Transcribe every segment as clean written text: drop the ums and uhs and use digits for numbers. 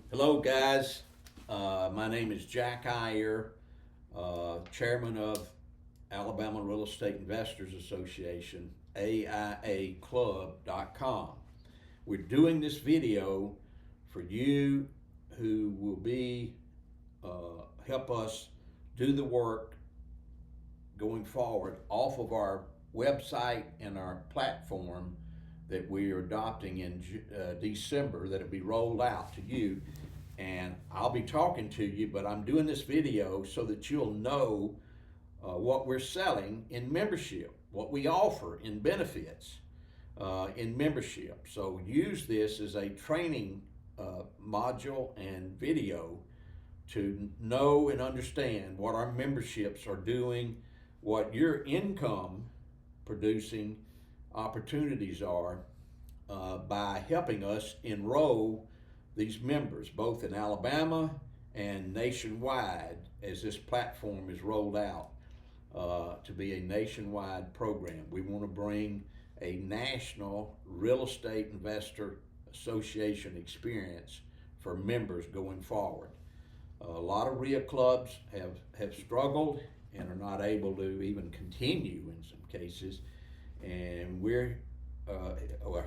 Hello, guys. My name is Jack Iyer, chairman of Alabama Real Estate Investors Association, AIAclub.com. We're doing this video for you who will help us do the work going forward off of our website and our platform that we are adopting in December, that'll be rolled out to you. And I'll be talking to you, but I'm doing this video so that you'll know what we're selling in membership, what we offer in benefits in membership. So use this as a training module and video to know and understand what our memberships are doing, what your income producing opportunities are by helping us enroll these members, both in Alabama and nationwide, as this platform is rolled out to be a nationwide program. We want to bring a national real estate investor association experience for members going forward. A lot of RIA clubs have struggled and are not able to even continue in some cases. And we're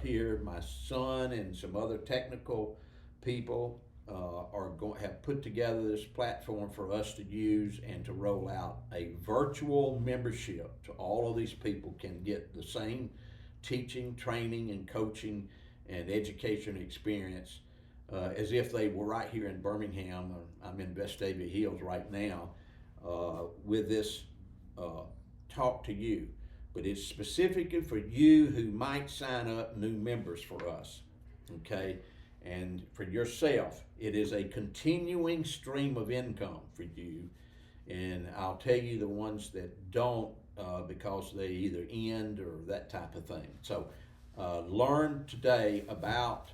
here, my son and some other technical people have put together this platform for us to use and to roll out a virtual membership to all of these people can get the same teaching, training, and coaching and education experience as if they were right here in Birmingham. I'm in Vestavia Hills right now with this talk to you. But it's specifically for you who might sign up new members for us, okay? And for yourself, it is a continuing stream of income for you. And I'll tell you the ones that don't because they either end or that type of thing. So learn today about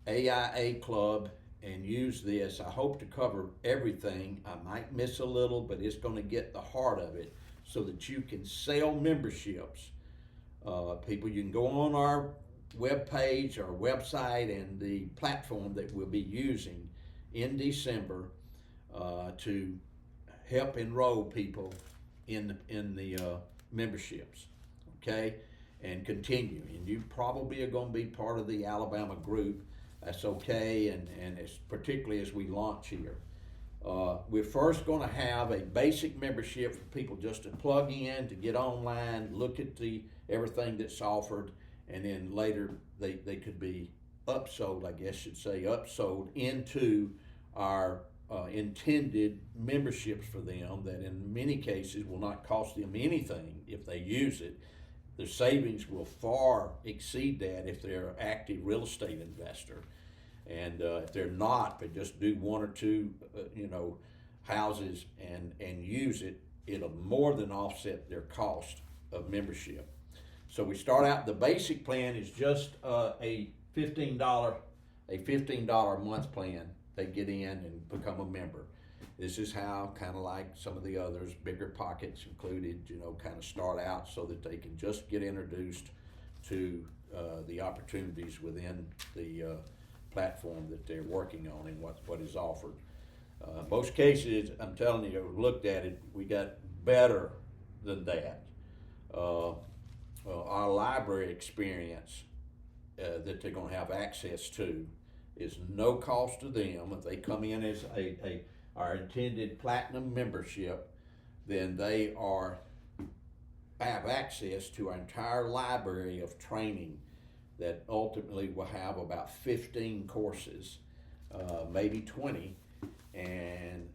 AIA Club and use this. I hope to cover everything. I might miss a little, but it's going to get the heart of it so that you can sell memberships. People, you can go on our webpage, our website, and the platform that we'll be using in December to help enroll people in the memberships, okay, and continue. And you probably are going to be part of the Alabama group. That's okay, and it's particularly as we launch here. We're first going to have a basic membership for people just to plug in, to get online, look at everything that's offered, and then later they could be upsold, I guess you'd say, upsold into our intended memberships for them that in many cases will not cost them anything if they use it. The savings will far exceed that if they're an active real estate investor. And if they're not, but just do one or two, houses and use it, it'll more than offset their cost of membership. So we start out. The basic plan is just a $15 a month plan. They get in and become a member. This is how, kind of like some of the others, Bigger Pockets included, kind of start out so that they can just get introduced to the opportunities within the platform that they're working on and what is offered. Most cases, I'm telling you, looked at it, we got better than that. Our library experience that they're going to have access to is no cost to them. If they come in as our intended platinum membership, then they have access to our entire library of training that ultimately will have about 15 courses, maybe 20. And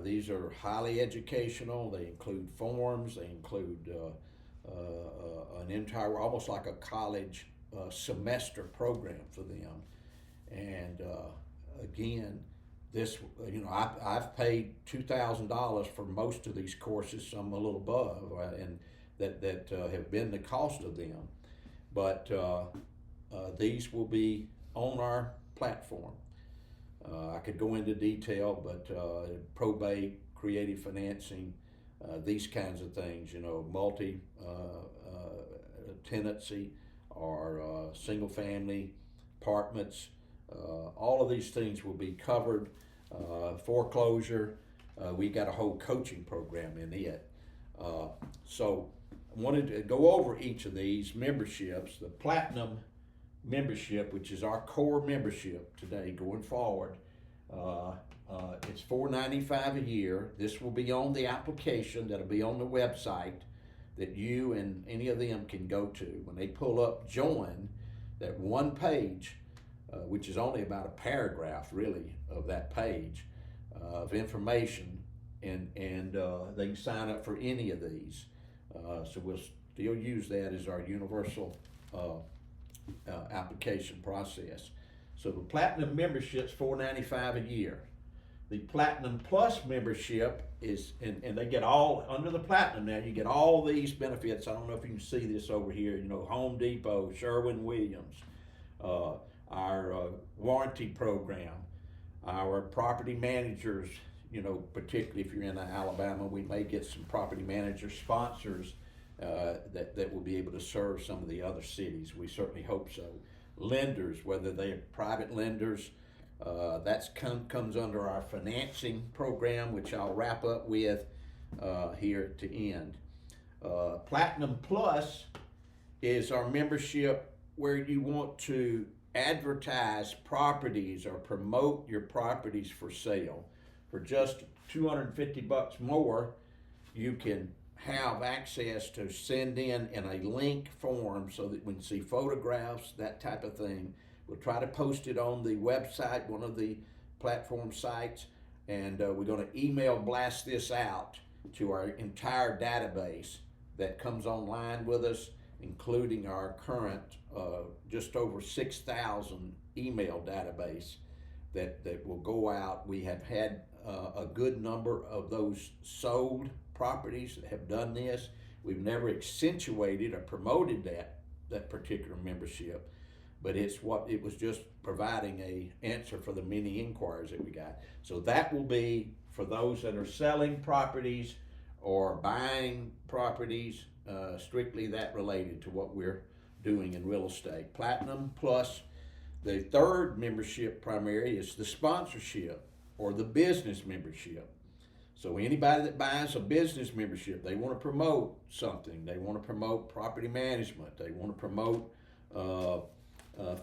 these are highly educational. They include forms, they include an entire, almost like a college semester program for them. And again, this, I've paid $2,000 for most of these courses, some a little above, and that have been the cost of them. But these will be on our platform. I could go into detail, but probate, creative financing, these kinds of things, multi tenancy or single family apartments, All of these things will be covered. Foreclosure, we got a whole coaching program in it. So I wanted to go over each of these memberships. The Platinum membership, which is our core membership today going forward, it's $4.95 a year. This will be on the application that'll be on the website that you and any of them can go to. When they pull up join, that one page, which is only about a paragraph really of that page of information, and they can sign up for any of these. So we'll still use that as our universal application process. So the Platinum membership's $4.95 a year. The Platinum Plus membership is, and they get all, under the Platinum now, you get all these benefits. I don't know if you can see this over here, Home Depot, Sherwin-Williams, our warranty program, our property managers, particularly if you're in Alabama, we may get some property manager sponsors that will be able to serve some of the other cities. We certainly hope so. Lenders, whether they're private lenders, that comes under our financing program, which I'll wrap up with here to end. Platinum Plus is our membership where you want to advertise properties or promote your properties for sale. For just $250 more, you can have access to send in a link form so that we can see photographs, that type of thing. We'll try to post it on the website, one of the platform sites, and we're going to email blast this out to our entire database that comes online with us, including our current just over 6,000 email database that will go out. We have had a good number of those sold properties that have done this. We've never accentuated or promoted that particular membership, but it was just providing a answer for the many inquiries that we got. So that will be for those that are selling properties or buying properties, strictly that related to what we're doing in real estate. Platinum Plus. The third membership primary is the sponsorship or the business membership. So anybody that buys a business membership, they want to promote something. They want to promote property management. They want to promote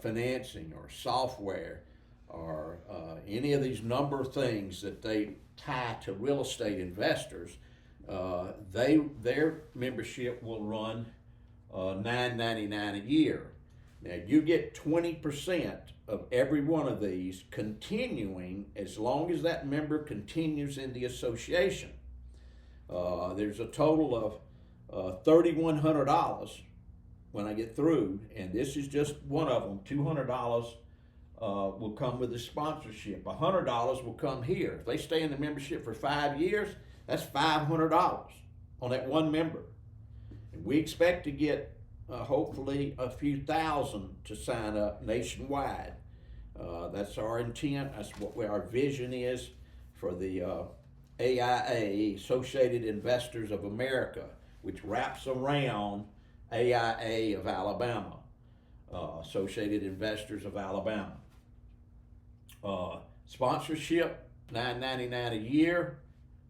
financing or software or any of these number of things that they tie to real estate investors. Their membership will run $9.99 a year. Now you get 20% of every one of these continuing as long as that member continues in the association. There's a total of $3,100 when I get through, and this is just one of them. $200 will come with the sponsorship. $100 will come here. If they stay in the membership for 5 years, that's $500 on that one member. And we expect to get hopefully a few thousand to sign up nationwide. That's our intent. That's what our vision is for the AIA, Associated Investors of America, which wraps around AIA of Alabama, Associated Investors of Alabama. Sponsorship, $9.99 a year,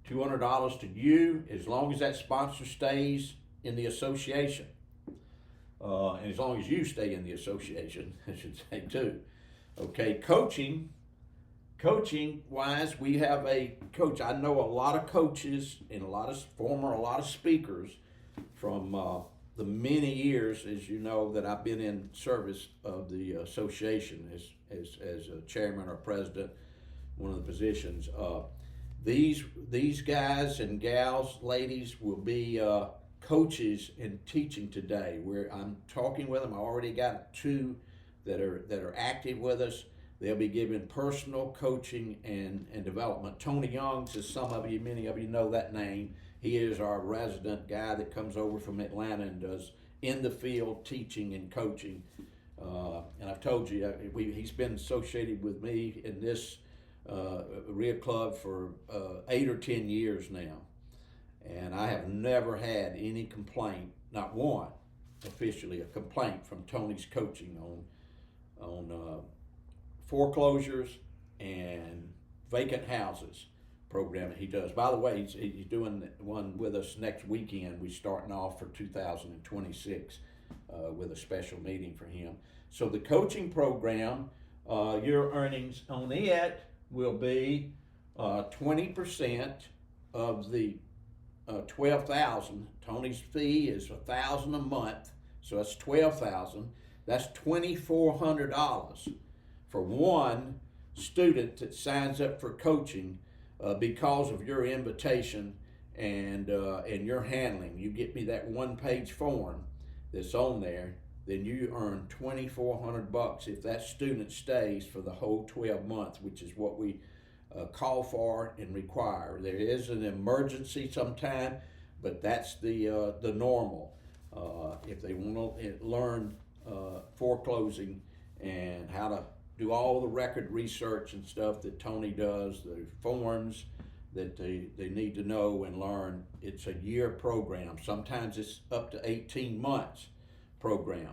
$200 to you, as long as that sponsor stays in the association. And as long as you stay in the association, I should say too. Okay, coaching wise, we have a coach. I know a lot of coaches and a lot of speakers from the many years, as you know, that I've been in service of the association as a chairman or president, one of the positions. These guys and gals, ladies, will be coaches and teaching today. Where I'm talking with them. I already got 2 that are active with us. They'll be giving personal coaching and development. Tony Youngs, as many of you know that name. He is our resident guy that comes over from Atlanta and does in the field teaching and coaching. And I've told you, he's been associated with me in this RIA Club for 8 or 10 years now. And I have never had any complaint, not one officially, a complaint from Tony's coaching on foreclosures and vacant houses program that he does. By the way, he's doing one with us next weekend. We're starting off for 2026 with a special meeting for him. So the coaching program, your earnings on it will be 20% of the 12,000. Tony's fee is $1,000 a month, so that's 12,000. That's $2,400 for one student that signs up for coaching because of your invitation and your handling. You get me that one-page form that's on there, then you earn $2,400 if that student stays for the whole 12 months, which is what we call for and require. There is an emergency sometime, but that's the normal. If they want to learn foreclosing and how to do all the record research and stuff that Tony does, the forms that they need to know and learn, it's a year program. Sometimes it's up to 18 months program.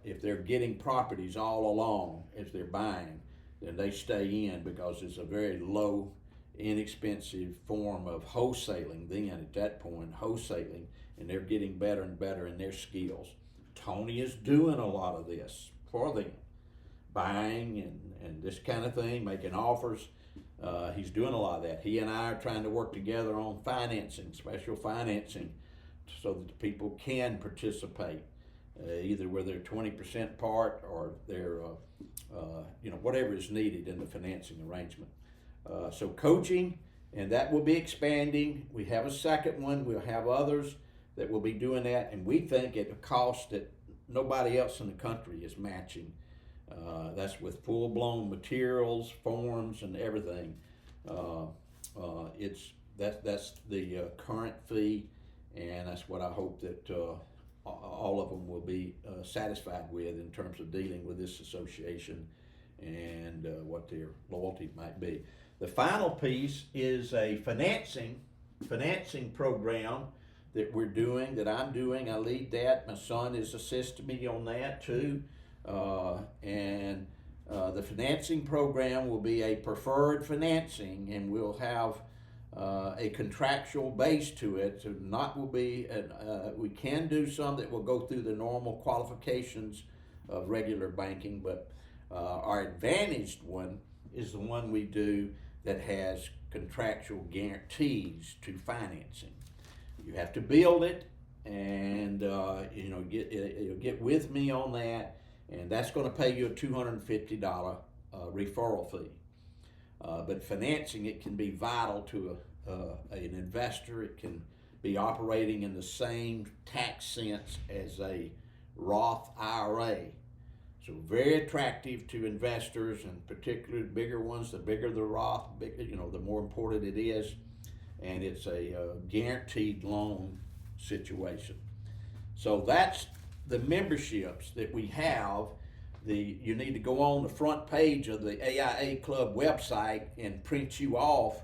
If they're getting properties all along, if they're buying, then they stay in because it's a very low, inexpensive form of wholesaling then at that point, wholesaling, and they're getting better and better in their skills. Tony is doing a lot of this for them, buying and this kind of thing, making offers. He's doing a lot of that. He and I are trying to work together on financing, special financing, so that the people can participate, either with their 20% part or their, whatever is needed in the financing arrangement. So coaching, and that will be expanding. We have a second one. We'll have others that will be doing that, and we think at a cost that nobody else in the country is matching. That's with full-blown materials, forms, and everything. That's the current fee, and that's what I hope that all of them will be satisfied with in terms of dealing with this association and what their loyalty might be. The final piece is a financing program that we're doing, that I'm doing. I lead that. My son is assisting me on that too. The financing program will be a preferred financing, and we'll have a contractual base to it. So we can do some that will go through the normal qualifications of regular banking, but our advantaged one is the one we do that has contractual guarantees to financing. You have to build it, and get with me on that, and that's going to pay you a $250 referral fee. But financing, it can be vital to an investor. It can be operating in the same tax sense as a Roth IRA. So very attractive to investors, and particularly bigger ones. The bigger the Roth, the more important it is. And it's a guaranteed loan situation. So that's the memberships that we have. You need to go on the front page of the AIA Club website and print you off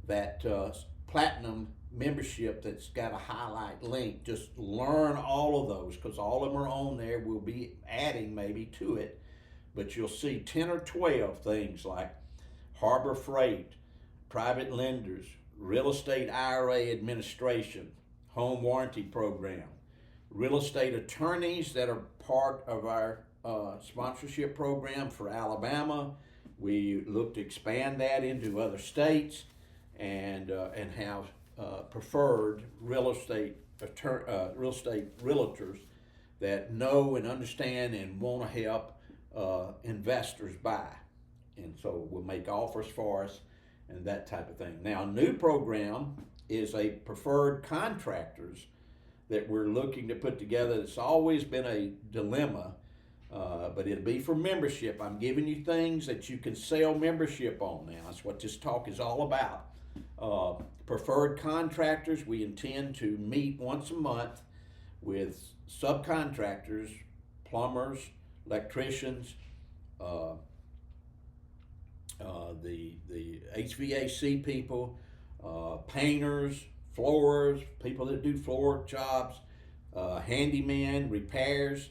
that platinum membership that's got a highlight link. Just learn all of those, because all of them are on there. We'll be adding maybe to it, but you'll see 10 or 12 things like Harbor Freight, private lenders, real estate IRA administration, home warranty program, real estate attorneys that are part of our sponsorship program for Alabama. We look to expand that into other states, and have preferred real estate realtors that know and understand and want to help investors buy, and so will make offers for us and that type of thing. Now, a new program is a preferred contractors that we're looking to put together. It's always been a dilemma, but it'll be for membership. I'm giving you things that you can sell membership on now. That's what this talk is all about. Preferred contractors, we intend to meet once a month with subcontractors, plumbers, electricians, the HVAC people, painters, floors, people that do floor jobs, handyman repairs,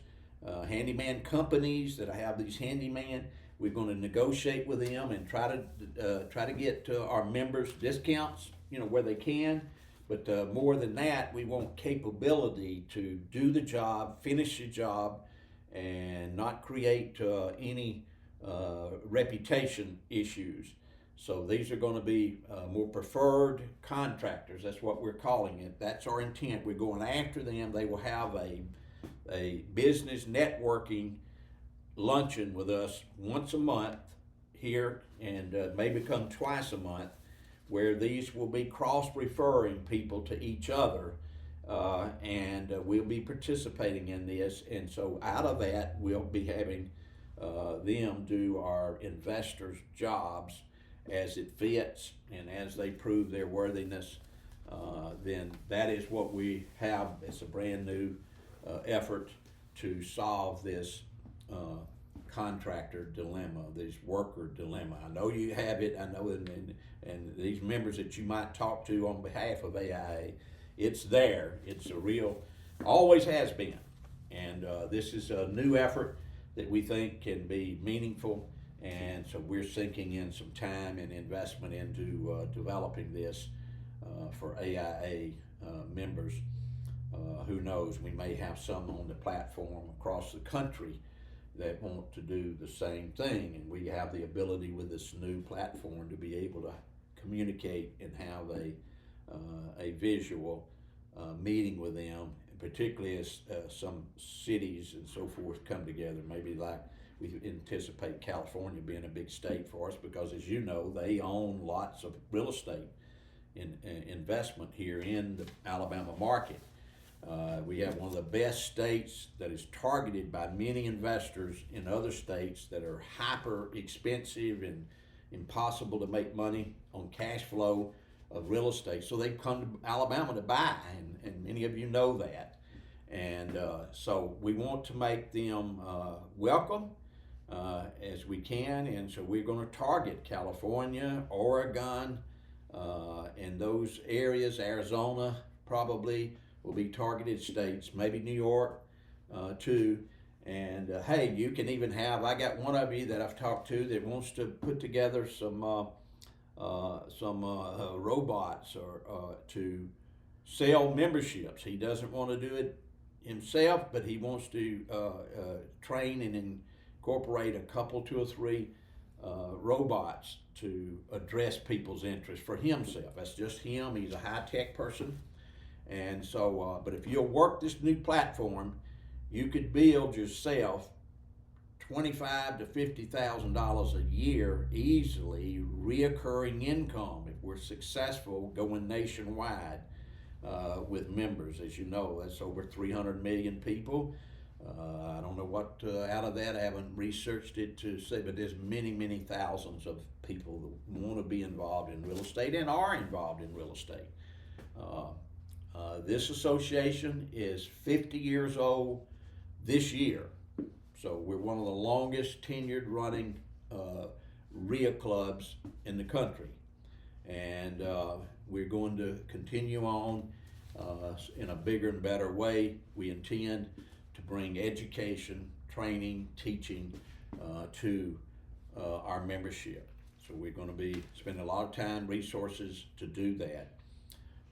handyman companies that have these handyman. We're going to negotiate with them and try to get our members discounts, where they can. But more than that, we want capability to do the job, finish the job, and not create any reputation issues. So these are going to be more preferred contractors. That's what we're calling it. That's our intent. We're going after them. They will have a business networking luncheon with us once a month here, and may become twice a month, where these will be cross-referring people to each other, and we'll be participating in this. And so out of that, we'll be having them do our investors' jobs as it fits, and as they prove their worthiness, then that is what we have. It's a brand new effort to solve this contractor dilemma, this worker dilemma. I know you have it. I know, and these members that you might talk to on behalf of AIA, it's there. It's a real, always has been, and this is a new effort that we think can be meaningful, and so we're sinking in some time and investment into developing this for AIA members. Who knows, we may have some on the platform across the country that want to do the same thing, and we have the ability with this new platform to be able to communicate and have a visual meeting with them, particularly as some cities and so forth come together. Maybe like we anticipate California being a big state for us, because as you know, they own lots of real estate investment here in the Alabama market. We have one of the best states that is targeted by many investors in other states that are hyper expensive and impossible to make money on cash flow of real estate. So they've come to Alabama to buy, and many of you know that. And so we want to make them welcome as we can, and so we're going to target California, Oregon, and those areas. Arizona probably will be targeted states, maybe New York too. And hey, you can even have, I got one of you that I've talked to that wants to put together some robots or to sell memberships. He doesn't want to do it himself, but he wants to train and incorporate a couple, 2 or 3 robots to address people's interest for himself. That's just him. He's a high-tech person. And so, but if you'll work this new platform, you could build yourself $25,000 to $50,000 a year easily, reoccurring income if we're successful going nationwide with members. As you know, that's over 300 million people. I don't know what out of that, I haven't researched it to say, but there's many, many thousands of people that want to be involved in real estate and are involved in real estate. This association is 50 years old this year. So we're one of the longest tenured running RIA clubs in the country. And we're going to continue on in a bigger and better way. We intend to bring education, training, teaching to our membership. So we're going to be spending a lot of time, resources to do that.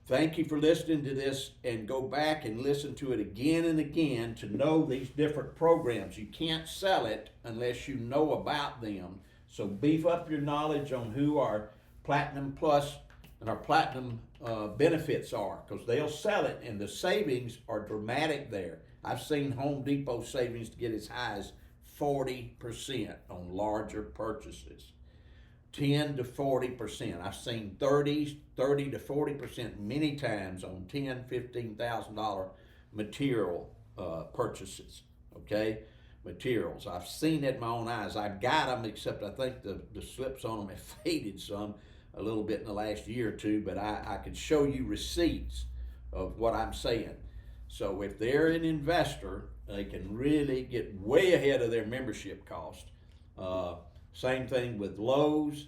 Thank you for listening to this, and go back and listen to it again and again to know these different programs. You can't sell it unless you know about them. So beef up your knowledge on who our Platinum Plus and our Platinum benefits are, because they'll sell it and the savings are dramatic there. I've seen Home Depot savings to get as high as 40% on larger purchases. 10 to 40%. I've seen 30 to 40% many times on $10,000, $15,000 material purchases. Okay, materials. I've seen it in my own eyes. I've got them, except I think the slips on them have faded some a little bit in the last year or two. But I could show you receipts of what I'm saying. So if they're an investor, they can really get way ahead of their membership cost. Same thing with Lowe's.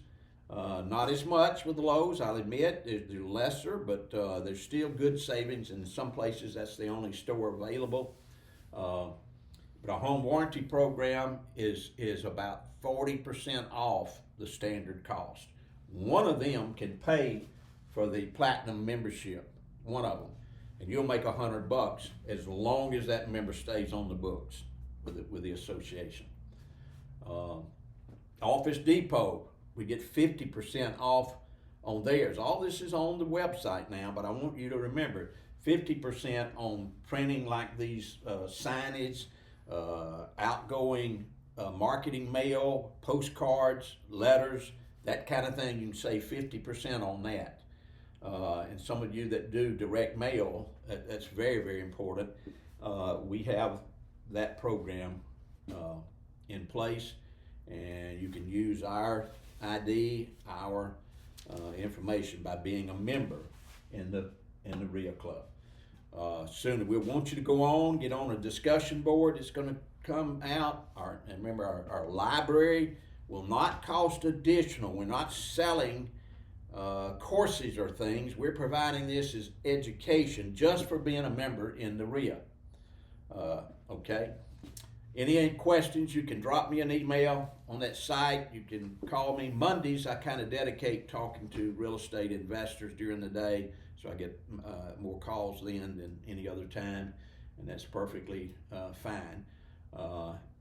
Not as much with Lowe's, I'll admit. They're lesser, but there's still good savings. In some places, that's the only store available. But our home warranty program is about 40% off the standard cost. One of them can pay for the platinum membership, one of them, and you'll make $100 as long as that member stays on the books with the association. Office Depot, we get 50% off on theirs. All this is on the website now, but I want you to remember 50% on printing like these signage, outgoing marketing mail, postcards, letters, that kind of thing. You can save 50% on that. And some of you that do direct mail, that's very, very important. We have that program in place, and you can use our ID, our information by being a member in the RIA Club. Soon we want you to go on, get on a discussion board. It's going to come out. And remember, our library will not cost additional. We're not selling courses or things. We're providing this as education just for being a member in the RIA. Okay? Any questions, you can drop me an email on that site. You can call me. Mondays, I kind of dedicate talking to real estate investors during the day, so I get more calls then than any other time, and that's perfectly fine.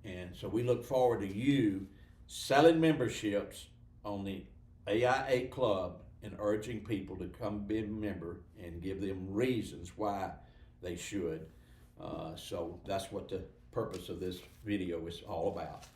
And so we look forward to you selling memberships on the AIA Club and urging people to come be a member and give them reasons why they should. So that's what the purpose of this video is all about.